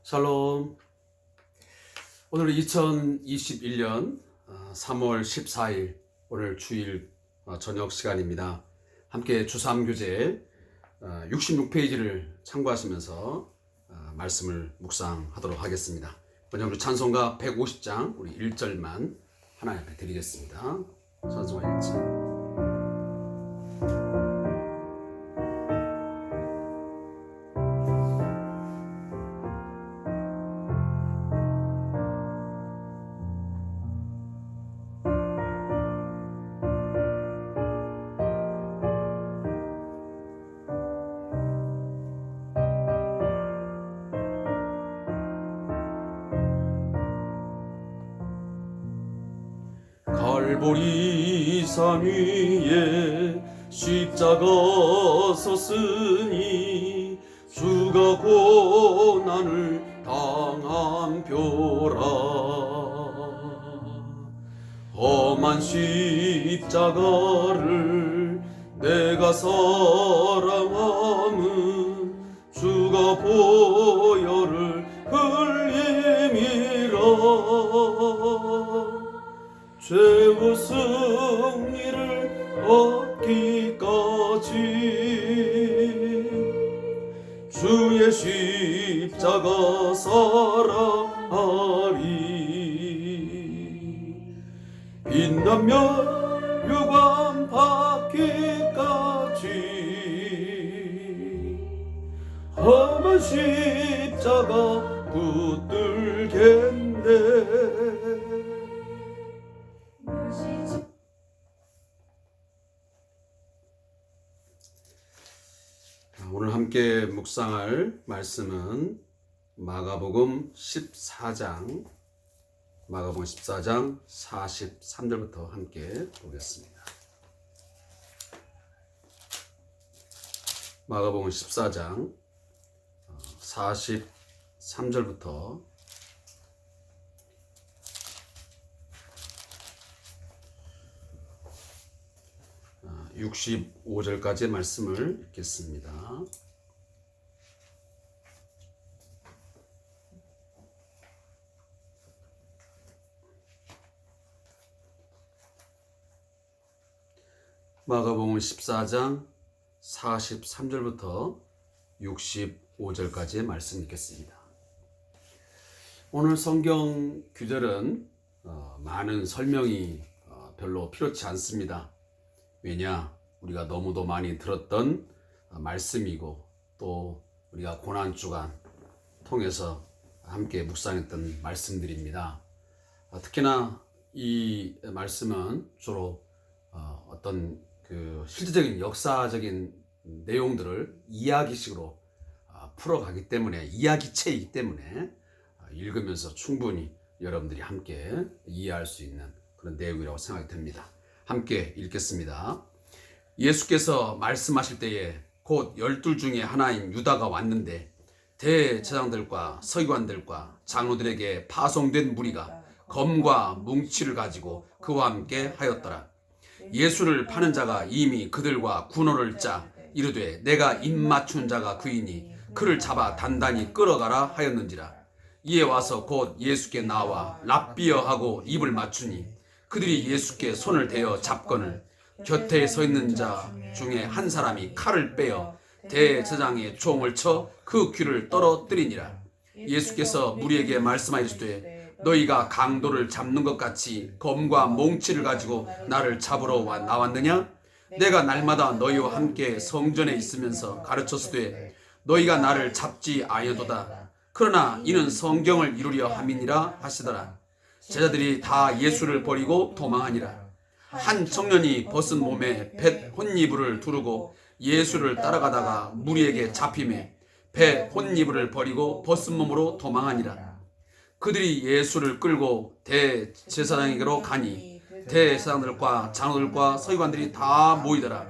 샬롬. 오늘은 2021년 3월 14일 오늘 주일 저녁 시간입니다. 함께 주3교재 66페이지를 참고하시면서 말씀을 묵상하도록 하겠습니다. 번역으로 찬송가 150장 우리 1절만 하나님 앞에 드리겠습니다. 찬송가 1절. 갈보리 산 위에 십자가 섰으니 주가 고난을 당한 표라. 험한 십자가를 내가 사랑함은 주가 보혈을 흘림이라. 죄와 승리를 얻기까지 주의 십자가 사랑하리. 빛나며 유관 받기까지 험한 십자가 붙들겠네. 오늘 함께 묵상할 말씀은 마가복음 14장 43절부터 함께 보겠습니다. 마가복음 14장 43절부터 65절까지의 말씀을 읽겠습니다. 마가복음 14장 43절부터 65절까지의 말씀 읽겠습니다. 오늘 성경 구절은 많은 설명이 별로 필요치 않습니다. 왜냐? 우리가 너무도 많이 들었던 말씀이고 또 우리가 고난주간 통해서 함께 묵상했던 말씀들입니다. 특히나 이 말씀은 주로 어떤 그 실제적인 역사적인 내용들을 이야기식으로 풀어가기 때문에, 이야기체이기 때문에 읽으면서 충분히 여러분들이 함께 이해할 수 있는 그런 내용이라고 생각이 듭니다. 함께 읽겠습니다. 예수께서 말씀하실 때에 곧 12 중에 하나인 유다가 왔는데 대제사장들과 서기관들과 장로들에게 파송된 무리가 검과 뭉치를 가지고 그와 함께 하였더라. 예수를 파는 자가 이미 그들과 군호를 짜 이르되 내가 입맞춘 자가 그이니 그를 잡아 단단히 끌어가라 하였는지라. 이에 와서 곧 예수께 나와 랍비어하고 입을 맞추니 그들이 예수께 손을 대어 잡거늘 곁에 서 있는 자 중에 한 사람이 칼을 빼어 대제사장의 총을 쳐 그 귀를 떨어뜨리니라. 예수께서 무리에게 말씀하시되 너희가 강도를 잡는 것 같이 검과 몽치를 가지고 나를 잡으러 나왔느냐? 내가 날마다 너희와 함께 성전에 있으면서 가르쳤으되 너희가 나를 잡지 아니하도다. 그러나 이는 성경을 이루려 함이니라 하시더라. 제자들이 다 예수를 버리고 도망하니라. 한 청년이 벗은 몸에 뱃 혼이불을 두르고 예수를 따라가다가 무리에게 잡히매 뱃 혼이불을 버리고 벗은 몸으로 도망하니라. 그들이 예수를 끌고 대제사장에게로 가니 대제사장들과 장로들과 서기관들이 다 모이더라.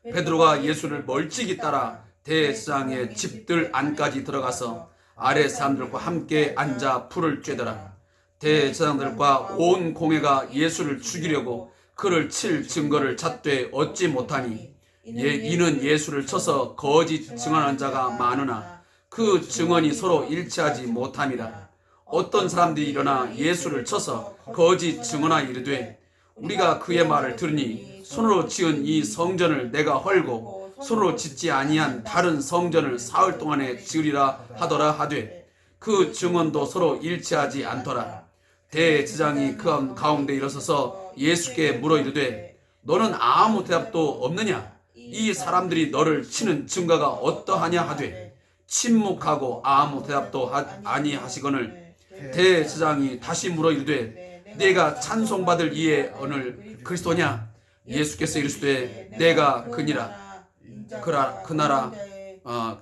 베드로가 예수를 멀찍이 따라 대제사장의 집들 안까지 들어가서 아래 사람들과 함께 앉아 풀을 쬐더라. 대제사장들과 온 공회가 예수를 죽이려고 그를 칠 증거를 찾되 얻지 못하니 이는 예수를 쳐서 거짓 증언한 자가 많으나 그 증언이 서로 일치하지 못함이라. 어떤 사람들이 일어나 예수를 쳐서 거짓 증언하여 이르되 우리가 그의 말을 들으니 손으로 지은 이 성전을 내가 헐고 손으로 짓지 아니한 다른 성전을 사흘 동안에 지으리라 하더라 하되 그 증언도 서로 일치하지 않더라. 대제사장이 그 가운데 일어서서 예수께 물어 이르되 너는 아무 대답도 없느냐? 이 사람들이 너를 치는 증거가 어떠하냐 하되 침묵하고 아무 대답도 아니하시거늘 대제사장이 다시 물어 이르되 네가 찬송받을 이의 오늘 그리스도냐? 예수께서 이르시되 내가 그니라. 그나라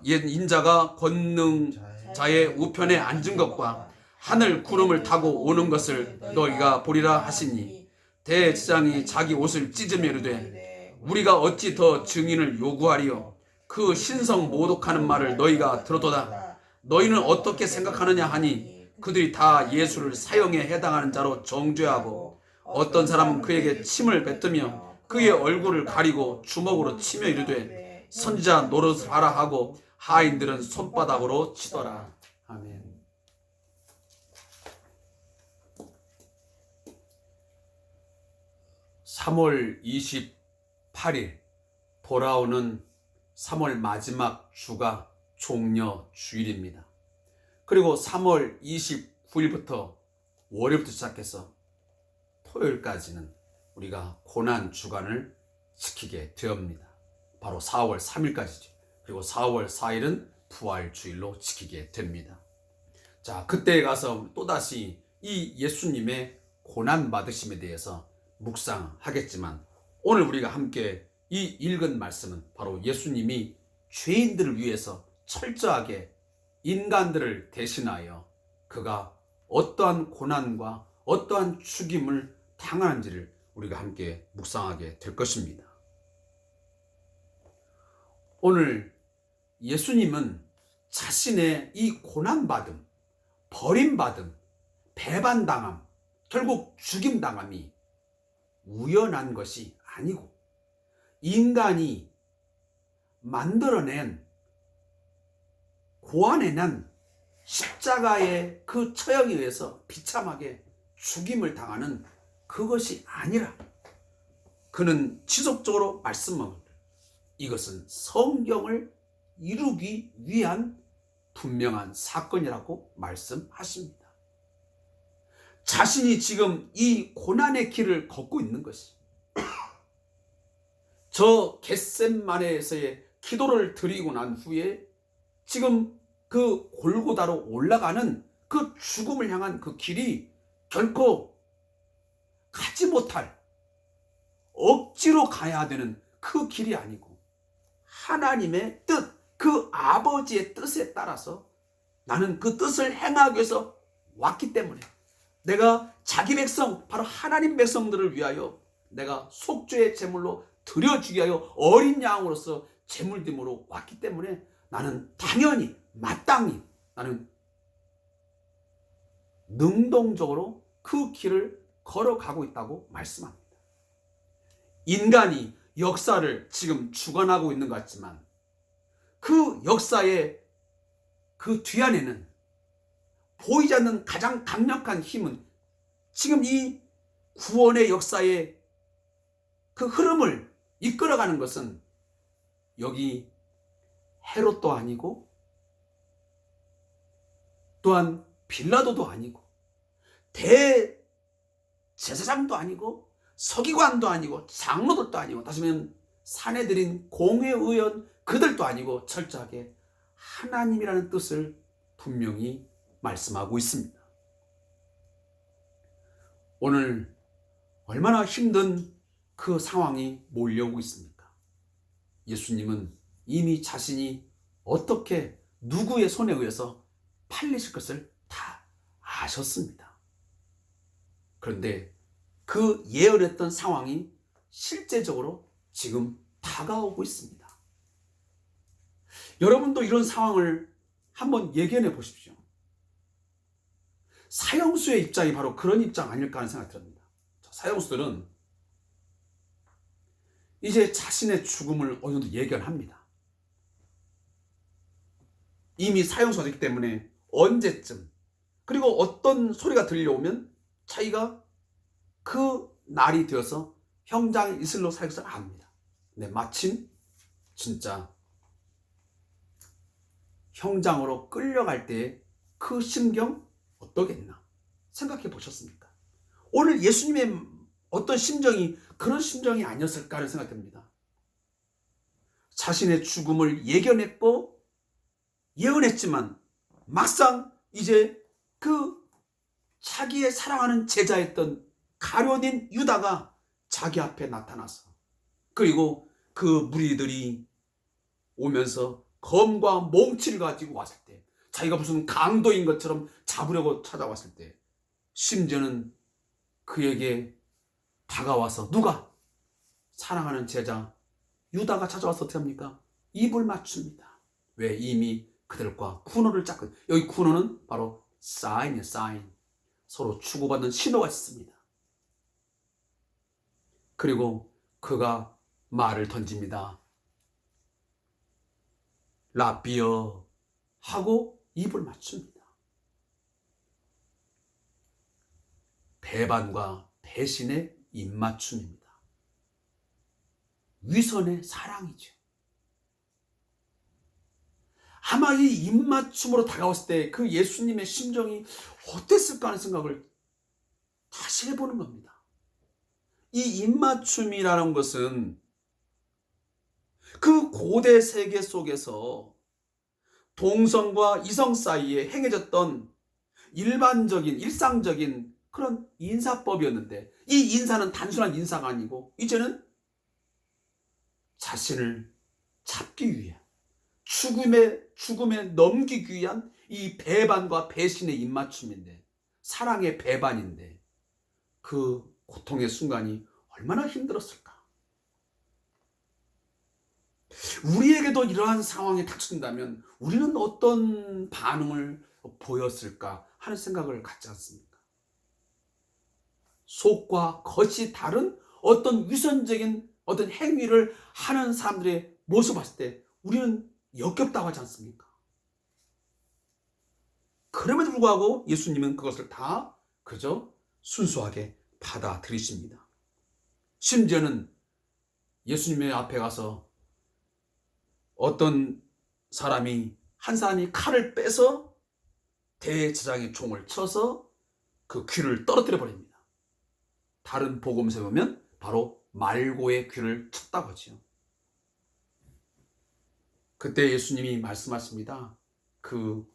옛 인자가 권능자의 우편에 앉은 것과 하늘 구름을 타고 오는 것을 너희가 보리라 하시니 대제사장이 자기 옷을 찢으며 이르되 우리가 어찌 더 증인을 요구하리요? 그 신성 모독하는 말을 너희가 들었도다. 너희는 어떻게 생각하느냐 하니 그들이 다 예수를 사형에 해당하는 자로 정죄하고 어떤 사람은 그에게 침을 뱉으며 그의 얼굴을 가리고 주먹으로 치며 이르되 선지자 노릇을 하라 하고 하인들은 손바닥으로 치더라. 아멘. (3월 28일) 돌아오는 3월 마지막 주가 종려 주일입니다. 그리고 3월 29일부터 월요일부터 시작해서 토요일까지는 우리가 고난 주간을 지키게 되옵니다. 바로 4월 3일까지죠. 그리고 4월 4일은 부활 주일로 지키게 됩니다. 자, 그때에 가서 또다시 이 예수님의 고난 받으심에 대해서 묵상하겠지만 오늘 우리가 함께 이 읽은 말씀은 바로 예수님이 죄인들을 위해서 철저하게 인간들을 대신하여 그가 어떠한 고난과 어떠한 죽임을 당하는지를 우리가 함께 묵상하게 될 것입니다. 오늘 예수님은 자신의 이 고난받음, 버림받음, 배반당함, 결국 죽임당함이 우연한 것이 아니고 인간이 만들어낸 고안해낸 십자가의 그 처형에 의해서 비참하게 죽임을 당하는 그것이 아니라 그는 지속적으로 말씀하고 이것은 성경을 이루기 위한 분명한 사건이라고 말씀하십니다. 자신이 지금 이 고난의 길을 걷고 있는 것이 저 겟셋마네에서의 기도를 드리고 난 후에 지금 그 골고다로 올라가는 그 죽음을 향한 그 길이 결코 가지 못할 억지로 가야 되는 그 길이 아니고 하나님의 뜻, 그 아버지의 뜻에 따라서 나는 그 뜻을 행하기 위해서 왔기 때문에 내가 자기 백성, 바로 하나님 백성들을 위하여 내가 속죄의 제물로 드려주기 위하여 어린 양으로서 제물됨으로 왔기 때문에 나는 당연히 마땅히 나는 능동적으로 그 길을 걸어가고 있다고 말씀합니다. 인간이 역사를 지금 주관하고 있는 것 같지만 그 역사의 그 뒤안에는 보이지 않는 가장 강력한 힘은 지금 이 구원의 역사의 그 흐름을 이끌어가는 것은 여기 헤롯도 아니고 또한 빌라도도 아니고 대제사장도 아니고 서기관도 아니고 장로들도 아니고 다시 말하면 사내들인 공회의원 그들도 아니고 철저하게 하나님이라는 뜻을 분명히 말씀하고 있습니다. 오늘 얼마나 힘든 그 상황이 몰려오고 있습니까? 예수님은 이미 자신이 어떻게 누구의 손에 의해서 팔리실 것을 다 아셨습니다. 그런데 그 예언했던 상황이 실제적으로 지금 다가오고 있습니다. 여러분도 이런 상황을 한번 예견해 보십시오. 사형수의 입장이 바로 그런 입장 아닐까 하는 생각이 듭니다. 사형수들은 이제 자신의 죽음을 어느 정도 예견합니다. 이미 사형수가 됐기 때문에 언제쯤, 그리고 어떤 소리가 들려오면 자기가 그 날이 되어서 형장에 있을로 살 것을 압니다. 근데 마침 진짜 형장으로 끌려갈 때의 그 심경 어떠겠나 생각해 보셨습니까? 오늘 예수님의 어떤 심정이 그런 심정이 아니었을까 하는 생각이 듭니다. 자신의 죽음을 예언했지만 막상 이제 그 자기의 사랑하는 제자였던 가룟인 유다가 자기 앞에 나타나서, 그리고 그 무리들이 오면서 검과 몽치를 가지고 왔을 때, 자기가 무슨 강도인 것처럼 잡으려고 찾아왔을 때, 심지어는 그에게 다가와서 누가? 사랑하는 제자 유다가 찾아와서 어떻게 합니까? 입을 맞춥니다. 왜? 이미 그들과 군호를 짰거든요. 여기 군호는 바로 사인이에요. 사인. 서로 주고받는 신호가 있습니다. 그리고 그가 말을 던집니다. 라비어 하고 입을 맞춥니다. 배반과 배신의 입맞춤입니다. 위선의 사랑이죠. 아마 이 입맞춤으로 다가왔을 때 그 예수님의 심정이 어땠을까 하는 생각을 다시 해보는 겁니다. 이 입맞춤이라는 것은 그 고대 세계 속에서 동성과 이성 사이에 행해졌던 일반적인 일상적인 그런 인사법이었는데, 이 인사는 단순한 인사가 아니고 이제는 자신을 잡기 위해 죽음에 넘기기 위한 이 배반과 배신의 입맞춤인데, 사랑의 배반인데, 그 고통의 순간이 얼마나 힘들었을까. 우리에게도 이러한 상황이 닥친다면 우리는 어떤 반응을 보였을까 하는 생각을 갖지 않습니까? 속과 겉이 다른 어떤 위선적인 어떤 행위를 하는 사람들의 모습을 봤을 때 우리는 역겹다고 하지 않습니까? 그럼에도 불구하고 예수님은 그것을 다 그저 순수하게 받아들이십니다. 심지어는 예수님의 앞에 가서 어떤 한 사람이 칼을 빼서 대제사장의 총을 쳐서 그 귀를 떨어뜨려 버립니다. 다른 복음서에 보면 바로 말고의 귀를 쳤다고 하지요. 그때 예수님이 말씀하십니다. 그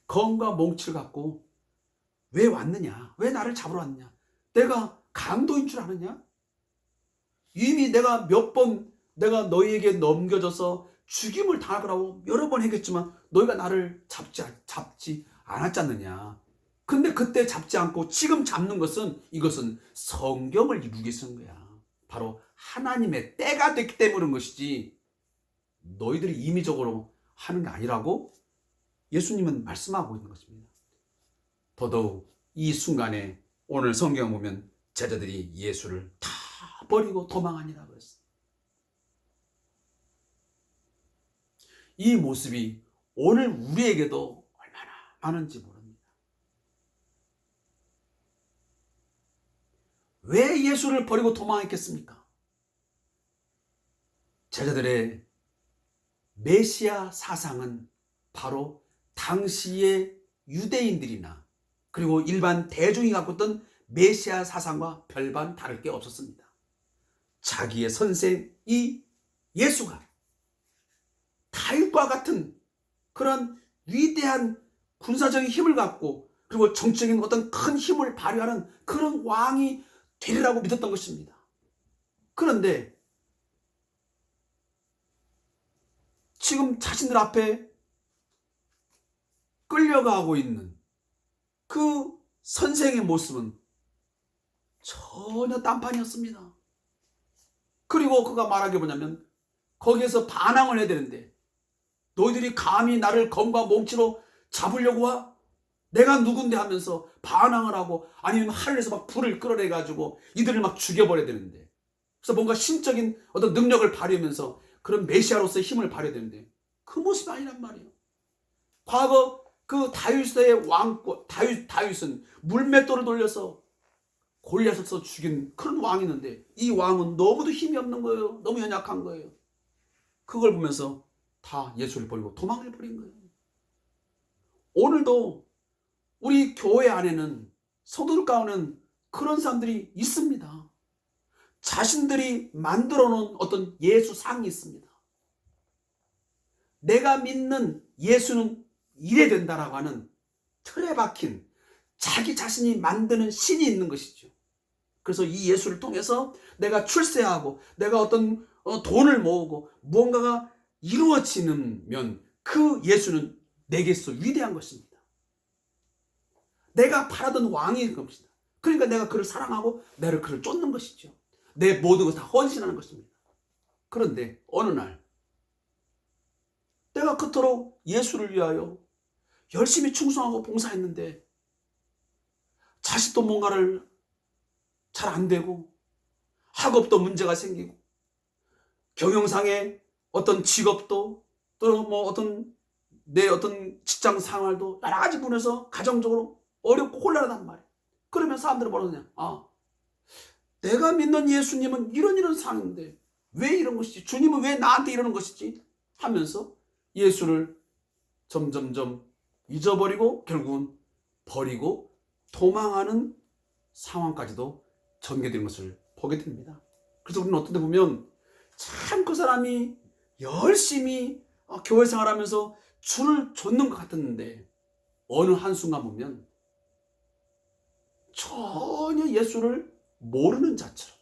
검과 몽치를 갖고 왜 왔느냐? 왜 나를 잡으러 왔느냐? 내가 강도인 줄 아느냐? 이미 내가 내가 너희에게 넘겨져서 죽임을 당하라고 여러 번 했겠지만 너희가 나를 잡지 않았지 않느냐? 근데 그때 잡지 않고 지금 잡는 것은 이것은 성경을 이루기 위해서인 거야. 바로 하나님의 때가 됐기 때문에 그런 것이지 너희들이 임의적으로 하는 게 아니라고 예수님은 말씀하고 있는 것입니다. 더더욱 이 순간에 오늘 성경 보면 제자들이 예수를 다 버리고 도망하니라 그랬어요. 이 모습이 오늘 우리에게도 얼마나 많은지 모릅니다. 왜 예수를 버리고 도망했겠습니까? 제자들의 메시아 사상은 바로 당시의 유대인들이나 그리고 일반 대중이 갖고 있던 메시아 사상과 별반 다를 게 없었습니다. 자기의 선생 이 예수가 다윗과 같은 그런 위대한 군사적인 힘을 갖고 그리고 정치적인 어떤 큰 힘을 발휘하는 그런 왕이 되리라고 믿었던 것입니다. 그런데 지금 자신들 앞에 끌려가고 있는 그 선생의 모습은 전혀 딴판이었습니다. 그리고 그가 말하기 뭐냐면 거기에서 반항을 해야 되는데 너희들이 감히 나를 검과 몽치로 잡으려고 와? 내가 누군데 하면서 반항을 하고 아니면 하늘에서 막 불을 끌어내가지고 이들을 막 죽여버려야 되는데, 그래서 뭔가 신적인 어떤 능력을 발휘하면서 그런 메시아로서의 힘을 발휘해야 되는데 그 모습이 아니란 말이에요. 과거 그 다윗의 다윗은 물맷돌을 돌려서 골리앗을 써 죽인 그런 왕이 있는데 이 왕은 너무도 힘이 없는 거예요. 너무 연약한 거예요. 그걸 보면서 다 예수를 버리고 도망을 버린 거예요. 오늘도 우리 교회 안에는 성도들 가운데는 그런 사람들이 있습니다. 자신들이 만들어 놓은 어떤 예수상이 있습니다. 내가 믿는 예수는 이래 된다라고 하는 틀에 박힌 자기 자신이 만드는 신이 있는 것이죠. 그래서 이 예수를 통해서 내가 출세하고 내가 어떤 돈을 모으고 무언가가 이루어지면 그 예수는 내게서 위대한 것입니다. 내가 바라던 왕인 것입니다. 그러니까 내가 그를 사랑하고 내가 그를 쫓는 것이죠. 내 모든 것을 다 헌신하는 것입니다. 그런데 어느 날 내가 그토록 예수를 위하여 열심히 충성하고 봉사했는데 자식도 뭔가를 잘 안 되고 학업도 문제가 생기고 경영상의 어떤 직업도 또 뭐 어떤 내 어떤 직장 생활도 여러 가지 부분에서 가정적으로 어렵고 곤란하단 말이에요. 그러면 사람들은 뭐라 그러냐? 내가 믿는 예수님은 이런 상인데 왜 이런 것이지? 주님은 왜 나한테 이러는 것이지? 하면서 예수를 점점점 잊어버리고 결국은 버리고 도망하는 상황까지도 전개되는 것을 보게 됩니다. 그래서 우리는 어떤 데 보면 참 그 사람이 열심히 교회 생활하면서 주를 좇는 것 같았는데 어느 한순간 보면 전혀 예수를 모르는 자처럼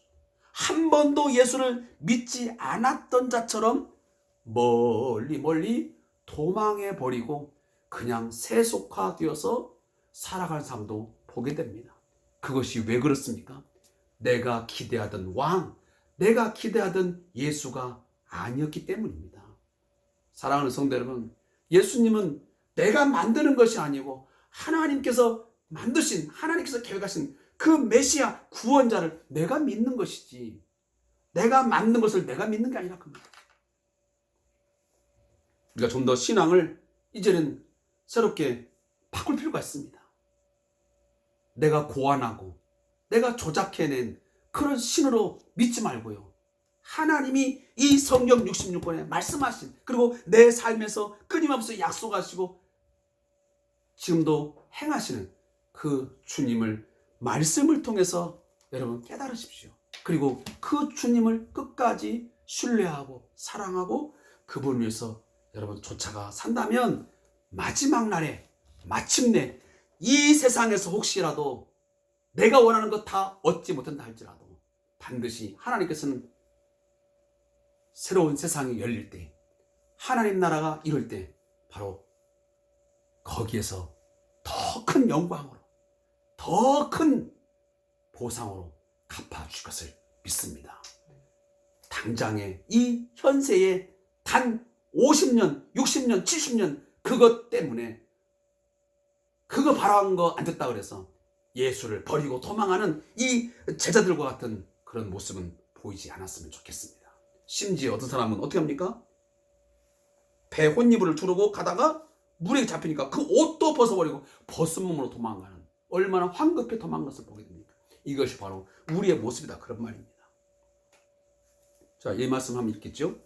한 번도 예수를 믿지 않았던 자처럼 멀리 도망해 버리고 그냥 세속화되어서 살아가는 사람도 보게 됩니다. 그것이 왜 그렇습니까? 내가 기대하던 왕, 내가 기대하던 예수가 아니었기 때문입니다. 사랑하는 성도 여러분, 예수님은 내가 만드는 것이 아니고 하나님께서 만드신, 하나님께서 계획하신 그 메시아 구원자를 내가 믿는 것이지 내가 만든 것을 내가 믿는 게 아니라 그겁니다. 우리가 좀 더 신앙을 이제는 새롭게 바꿀 필요가 있습니다. 내가 고안하고 내가 조작해낸 그런 신으로 믿지 말고요. 하나님이 이 성경 66권에 말씀하신 그리고 내 삶에서 끊임없이 약속하시고 지금도 행하시는 그 주님을 말씀을 통해서 여러분 깨달으십시오. 그리고 그 주님을 끝까지 신뢰하고 사랑하고 그분을 위해서 여러분 쫓아가 산다면 마지막 날에 마침내 이 세상에서 혹시라도 내가 원하는 것 다 얻지 못한다 할지라도 반드시 하나님께서는 새로운 세상이 열릴 때 하나님 나라가 이룰 때 바로 거기에서 더 큰 영광으로 더 큰 보상으로 갚아줄 것을 믿습니다. 당장에 이 현세에 단 50년, 60년, 70년 그것 때문에 그거 바라는 거 안 됐다 그래서 예수를 버리고 도망하는 이 제자들과 같은 그런 모습은 보이지 않았으면 좋겠습니다. 심지어 어떤 사람은 어떻게 합니까? 배 혼이불을 두르고 가다가 물에 잡히니까 그 옷도 벗어버리고 벗은 몸으로 도망가는 얼마나 황급히 도망간 것을 보게 됩니까? 이것이 바로 우리의 모습이다 그런 말입니다. 자, 이 말씀하면 있겠죠?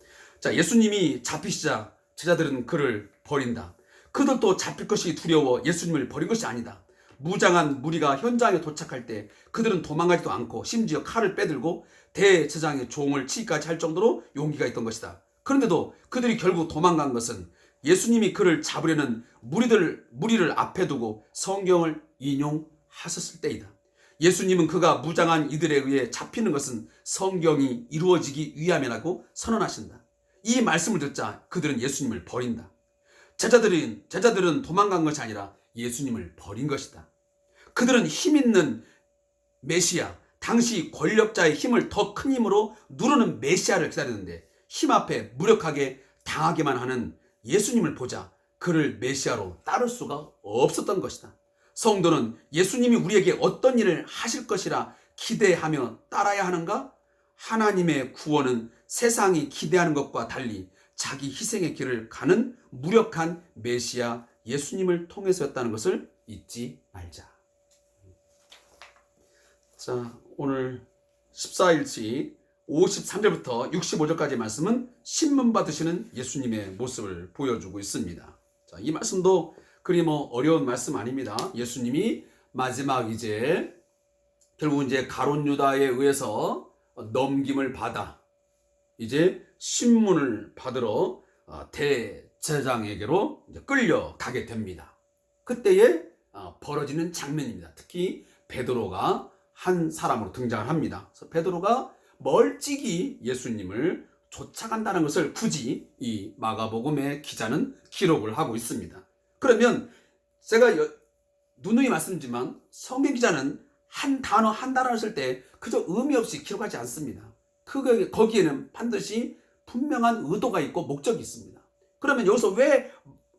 자, 예수님이 잡히시자 제자들은 그를 버린다. 그들도 잡힐 것이 두려워 예수님을 버린 것이 아니다. 무장한 무리가 현장에 도착할 때 그들은 도망가지도 않고 심지어 칼을 빼들고 대제사장의 종을 치기까지 할 정도로 용기가 있던 것이다. 그런데도 그들이 결국 도망간 것은 예수님이 그를 잡으려는 무리를 앞에 두고 성경을 인용하셨을 때이다. 예수님은 그가 무장한 이들에 의해 잡히는 것은 성경이 이루어지기 위함이라고 선언하신다. 이 말씀을 듣자 그들은 예수님을 버린다. 제자들은 도망간 것이 아니라 예수님을 버린 것이다. 그들은 힘있는 메시아, 당시 권력자의 힘을 더 큰 힘으로 누르는 메시아를 기다렸는데 힘 앞에 무력하게 당하게만 하는 예수님을 보자 그를 메시아로 따를 수가 없었던 것이다. 성도는 예수님이 우리에게 어떤 일을 하실 것이라 기대하며 따라야 하는가? 하나님의 구원은 세상이 기대하는 것과 달리 자기 희생의 길을 가는 무력한 메시아 예수님을 통해서였다는 것을 잊지 말자. 자, 오늘 14일치 53절부터 65절까지 말씀은 신문 받으시는 예수님의 모습을 보여주고 있습니다. 자, 이 말씀도 그리 어려운 말씀 아닙니다. 예수님이 마지막 이제 결국 이제 가룟 유다에 의해서 넘김을 받아 이제 신문을 받으러 대제사장에게로 이제 끌려가게 됩니다. 그때에 벌어지는 장면입니다. 특히 베드로가 한 사람으로 등장을 합니다. 그래서 베드로가 멀찍이 예수님을 쫓아간다는 것을 굳이 이 마가복음의 기자는 기록을 하고 있습니다. 그러면 제가 누누이 말씀드리지만 성경 기자는 한 단어를 쓸 때 그저 의미 없이 기록하지 않습니다. 거기에는 반드시 분명한 의도가 있고 목적이 있습니다. 그러면 여기서 왜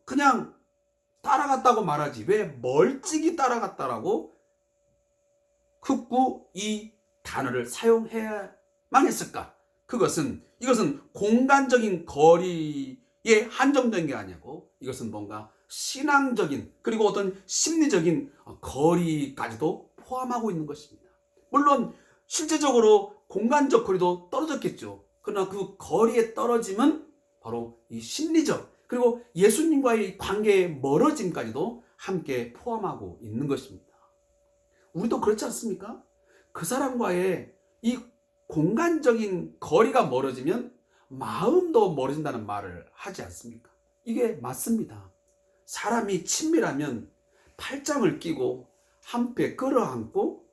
그냥 따라갔다고 말하지? 왜 멀찍이 따라갔다라고 흑구 이 단어를 사용해야만 했을까? 이것은 공간적인 거리에 한정된 게 아니고 이것은 뭔가 신앙적인 그리고 어떤 심리적인 거리까지도 포함하고 있는 것입니다. 물론 실제적으로 공간적 거리도 떨어졌겠죠. 그러나 그 거리의 떨어짐은 바로 이 심리적 그리고 예수님과의 관계의 멀어짐까지도 함께 포함하고 있는 것입니다. 우리도 그렇지 않습니까? 그 사람과의 이 공간적인 거리가 멀어지면 마음도 멀어진다는 말을 하지 않습니까? 이게 맞습니다. 사람이 친밀하면 팔짱을 끼고 함께 끌어안고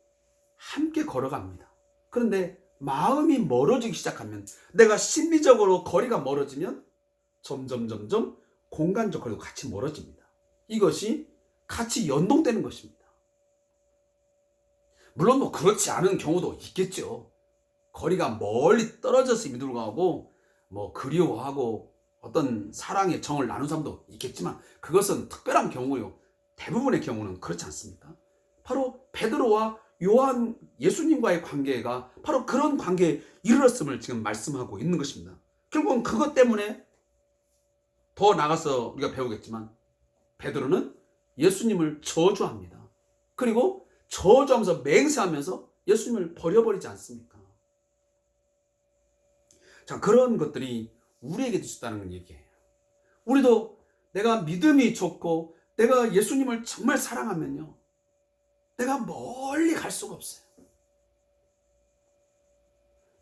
함께 걸어갑니다. 그런데 마음이 멀어지기 시작하면 내가 심리적으로 거리가 멀어지면 점점 공간적 거리도 같이 멀어집니다. 이것이 같이 연동되는 것입니다. 물론 그렇지 않은 경우도 있겠죠. 거리가 멀리 떨어졌음에도 불구하고 그리워하고 어떤 사랑의 정을 나눈 사람도 있겠지만 그것은 특별한 경우요. 대부분의 경우는 그렇지 않습니까? 바로 베드로와 요한 예수님과의 관계가 바로 그런 관계에 이르렀음을 지금 말씀하고 있는 것입니다. 결국은 그것 때문에 더 나가서 우리가 배우겠지만 베드로는 예수님을 저주합니다. 그리고 저주하면서 맹세하면서 예수님을 버려버리지 않습니까? 자, 그런 것들이 우리에게도 있다는 얘기예요. 우리도 내가 믿음이 좋고 내가 예수님을 정말 사랑하면요. 내가 멀리 갈 수가 없어요.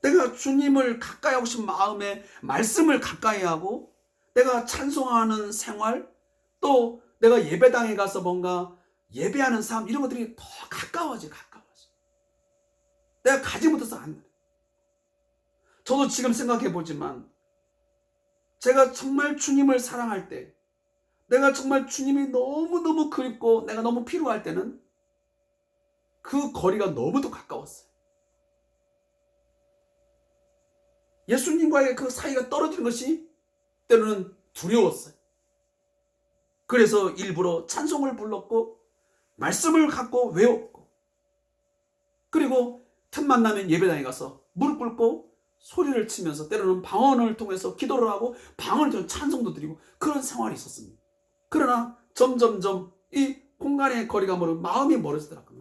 내가 주님을 가까이 하고 싶은 마음에 말씀을 가까이 하고 내가 찬송하는 생활 또 내가 예배당에 가서 뭔가 예배하는 삶 이런 것들이 더 가까워져. 내가 가지 못해서 안 돼. 저도 지금 생각해 보지만 제가 정말 주님을 사랑할 때 내가 정말 주님이 너무너무 그립고 내가 너무 필요할 때는 그 거리가 너무도 가까웠어요. 예수님과의 그 사이가 떨어지는 것이 때로는 두려웠어요. 그래서 일부러 찬송을 불렀고 말씀을 갖고 외웠고 그리고 틈만 나면 예배당에 가서 무릎 꿇고 소리를 치면서 때로는 방언을 통해서 기도를 하고 방언을 통해서 찬송도 드리고 그런 생활이 있었습니다. 그러나 점점점 이 공간의 거리가 멀어 마음이 멀어지더라고요.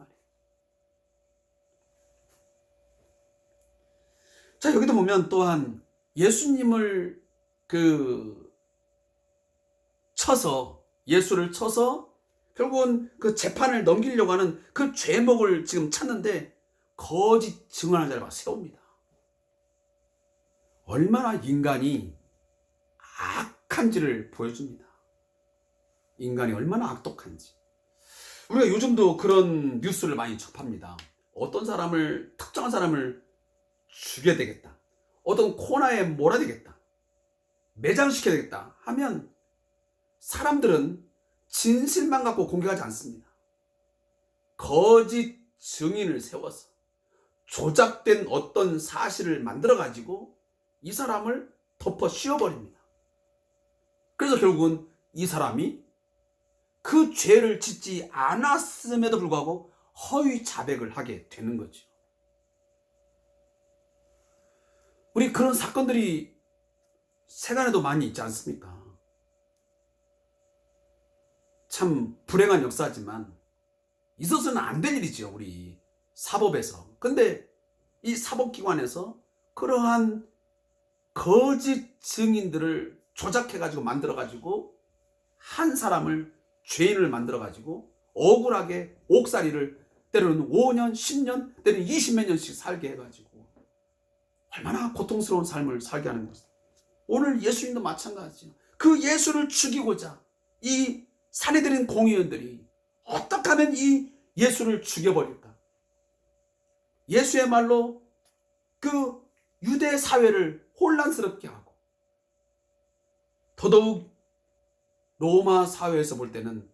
자, 여기도 보면 또한 예수님을 예수를 쳐서 결국은 그 재판을 넘기려고 하는 그 죄목을 지금 찾는데 거짓 증언할 자를 세웁니다. 얼마나 인간이 악한지를 보여줍니다. 인간이 얼마나 악독한지. 우리가 요즘도 그런 뉴스를 많이 접합니다. 어떤 사람을 특정한 사람을 죽여야 되겠다. 어떤 코너에 몰아야 되겠다. 매장시켜야 되겠다 하면 사람들은 진실만 갖고 공격하지 않습니다. 거짓 증인을 세워서 조작된 어떤 사실을 만들어가지고 이 사람을 덮어 씌워버립니다. 그래서 결국은 이 사람이 그 죄를 짓지 않았음에도 불구하고 허위 자백을 하게 되는 거죠. 우리 그런 사건들이 세간에도 많이 있지 않습니까? 참 불행한 역사지만 있어서는 안 될 일이죠, 우리 사법에서. 근데 이 사법기관에서 그러한 거짓 증인들을 조작해가지고 만들어가지고 한 사람을 죄인을 만들어가지고 억울하게 옥살이를 때로는 5년, 10년, 때로는 20몇 년씩 살게 해가지고 얼마나 고통스러운 삶을 살게 하는 것입니다. 오늘 예수님도 마찬가지죠. 그 예수를 죽이고자 이 사내들인 공의원들이 어떻게 하면 이 예수를 죽여버릴까? 예수의 말로 그 유대 사회를 혼란스럽게 하고 더더욱 로마 사회에서 볼 때는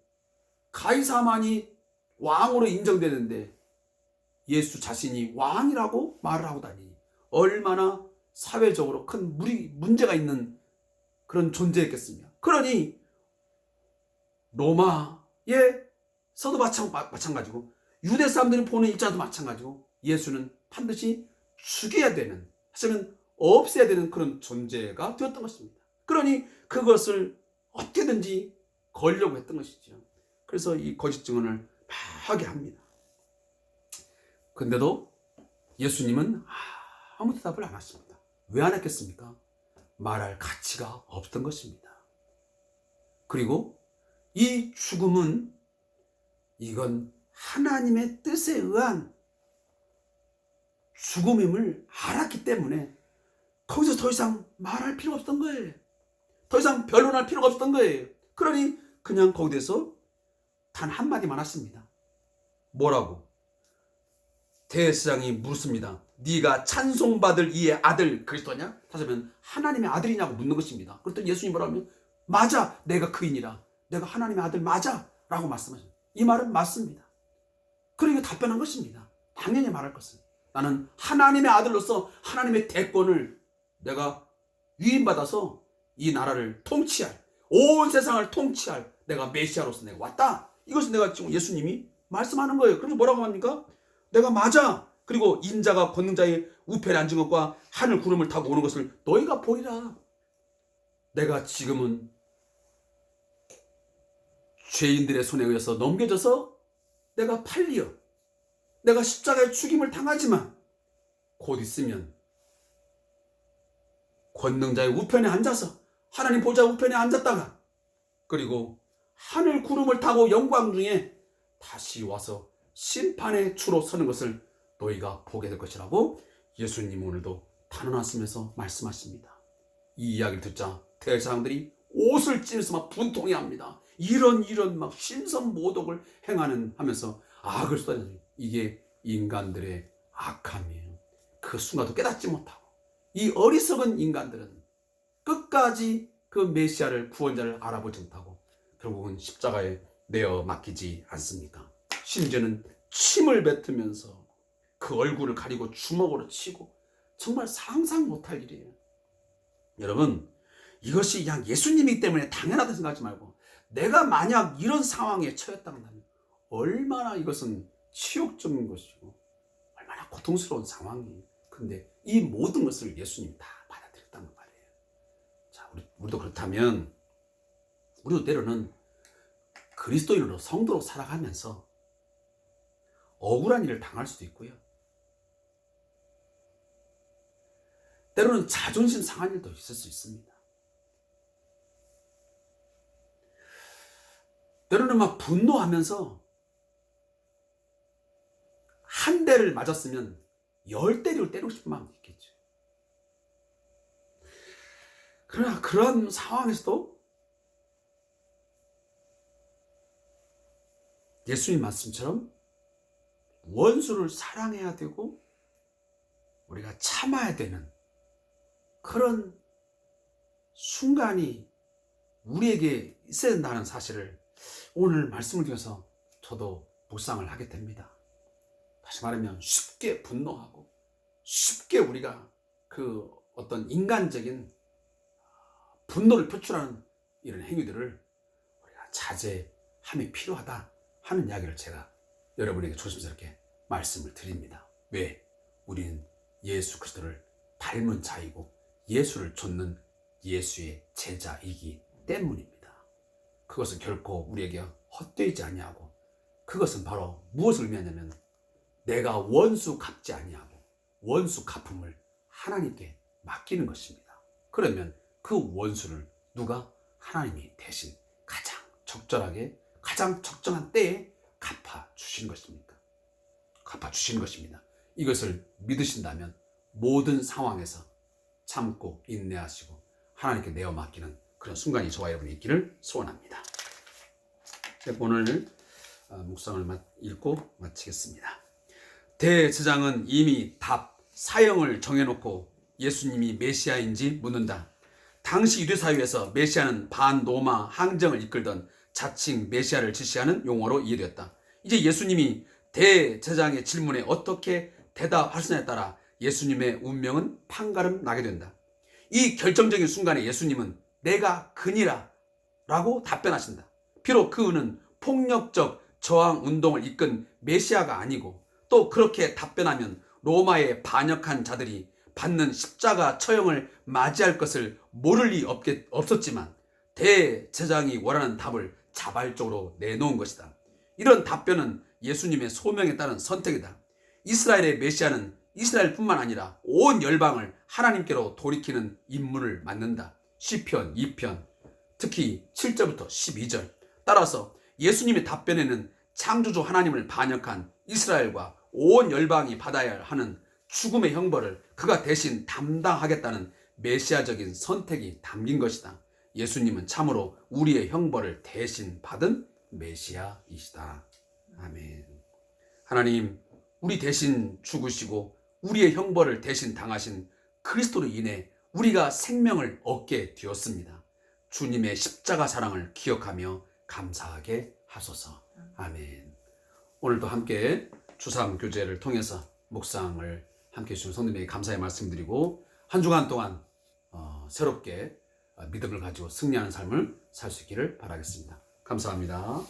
가이사만이 왕으로 인정되는데 예수 자신이 왕이라고 말을 하고 다니니 얼마나 사회적으로 큰 문제가 있는 그런 존재였겠습니까? 그러니 로마에서도 마찬가지고 유대 사람들이 보는 입장도 마찬가지고 예수는 반드시 죽여야 되는, 사실은 없애야 되는 그런 존재가 되었던 것입니다. 그러니 그것을 어떻게든지 걸려고 했던 것이죠. 그래서 이 거짓 증언을 하게 합니다. 근데도 예수님은 아무 대답을 안 하십니다. 왜 안 했겠습니까? 말할 가치가 없던 것입니다. 그리고 이 죽음은 이건 하나님의 뜻에 의한 죽음임을 알았기 때문에 거기서 더 이상 말할 필요가 없었던 거예요. 더 이상 변론할 필요가 없었던 거예요. 그러니 그냥 거기에서 단 한마디만 하십니다. 뭐라고? 대제사장이 물었습니다. 네가 찬송받을 이의 아들 그리스도냐? 다시 하면 하나님의 아들이냐고 묻는 것입니다. 그랬더니 예수님이 뭐라고 하면 맞아, 내가 그이니라. 내가 하나님의 아들 맞아 라고 말씀하십니다. 이 말은 맞습니다. 그러니까 답변한 것입니다. 당연히 말할 것은 나는 하나님의 아들로서 하나님의 대권을 내가 위임받아서 이 나라를 통치할, 온 세상을 통치할 내가 메시아로서 내가 왔다. 이것은 내가 지금 예수님이 말씀하는 거예요. 그래서 뭐라고 합니까? 내가 맞아. 그리고 인자가 권능자의 우편에 앉은 것과 하늘 구름을 타고 오는 것을 너희가 보리라. 내가 지금은 죄인들의 손에 의해서 넘겨져서 내가 팔려 내가 십자가의 죽임을 당하지만 곧 있으면 권능자의 우편에 앉아서 하나님 보좌 우편에 앉았다가 그리고 하늘 구름을 타고 영광 중에 다시 와서 심판의 주로 서는 것을 너희가 보게 될 것이라고 예수님 오늘도 단언하시면서 말씀하십니다. 이 이야기를 듣자 대제사장들이 옷을 찢으면서 막 분통해합니다. 이런 막 신선모독을 행하는 하면서 그래서 이게 인간들의 악함이에요. 그 순간도 깨닫지 못하고 이 어리석은 인간들은 끝까지 그 메시아를 구원자를 알아보지 못하고 결국은 십자가에 내어 맡기지 않습니까? 심지어는 침을 뱉으면서 그 얼굴을 가리고 주먹으로 치고 정말 상상 못할 일이에요. 여러분, 이것이 그냥 예수님이기 때문에 당연하다 생각하지 말고 내가 만약 이런 상황에 처했다면 얼마나 이것은 치욕적인 것이고 얼마나 고통스러운 상황이에요. 근데 이 모든 것을 예수님이 다 받아들였다는 말이에요. 자, 우리도 그렇다면 우리도 때로는 그리스도인으로 성도로 살아가면서 억울한 일을 당할 수도 있고요. 때로는 자존심 상한 일도 있을 수 있습니다. 때로는 막 분노하면서 한 대를 맞았으면 10대를 때리고 싶은 마음이 있겠죠. 그러나 그런 상황에서도 예수님 말씀처럼 원수를 사랑해야 되고 우리가 참아야 되는 그런 순간이 우리에게 있어야 된다는 사실을 오늘 말씀을 통해서 저도 묵상을 하게 됩니다. 다시 말하면 쉽게 분노하고 쉽게 우리가 그 어떤 인간적인 분노를 표출하는 이런 행위들을 우리가 자제함이 필요하다 하는 이야기를 제가 여러분에게 조심스럽게 말씀을 드립니다. 왜? 우리는 예수 그리스도를 닮은 자이고 예수를 좇는 예수의 제자이기 때문입니다. 그것은 결코 우리에게 헛되지 아니하고, 그것은 바로 무엇을 의미하냐면 내가 원수 갚지 아니하고 원수 갚음을 하나님께 맡기는 것입니다. 그러면 그 원수를 누가? 하나님이 대신 가장 적절하게 가장 적정한 때에 갚아주시는 것입니다. 갚아주시는 것입니다. 이것을 믿으신다면 모든 상황에서 참고 인내하시고 하나님께 내어 맡기는 그런 순간이 저와 여러분이 있기를 소원합니다. 오늘 묵상을 읽고 마치겠습니다. 대제사장은 이미 사형을 정해놓고 예수님이 메시아인지 묻는다. 당시 유대사회에서 메시아는 반로마 항정을 이끌던 자칭 메시아를 지시하는 용어로 이해되었다. 이제 예수님이 대제사장의 질문에 어떻게 대답하시냐에 따라 예수님의 운명은 판가름 나게 된다. 이 결정적인 순간에 예수님은 내가 그니라 라고 답변하신다. 비록 그는 폭력적 저항 운동을 이끈 메시아가 아니고, 또 그렇게 답변하면 로마에 반역한 자들이 받는 십자가 처형을 맞이할 것을 모를 리 없었지만 대제사장이 원하는 답을 자발적으로 내놓은 것이다. 이런 답변은 예수님의 소명에 따른 선택이다. 이스라엘의 메시아는 이스라엘뿐만 아니라 온 열방을 하나님께로 돌이키는 임무를 맡는다. 시편 2편 특히 7절부터 12절. 따라서 예수님의 답변에는 창조주 하나님을 반역한 이스라엘과 온 열방이 받아야 하는 죽음의 형벌을 그가 대신 담당하겠다는 메시아적인 선택이 담긴 것이다. 예수님은 참으로 우리의 형벌을 대신 받은 메시아이시다. 아멘. 하나님, 우리 대신 죽으시고 우리의 형벌을 대신 당하신 그리스도로 인해 우리가 생명을 얻게 되었습니다. 주님의 십자가 사랑을 기억하며 감사하게 하소서. 아멘. 오늘도 함께 주삼 교제를 통해서 묵상을 함께 해주신 성도님에게 감사의 말씀드리고, 한 주간 동안 새롭게 믿음을 가지고 승리하는 삶을 살 수 있기를 바라겠습니다. 감사합니다.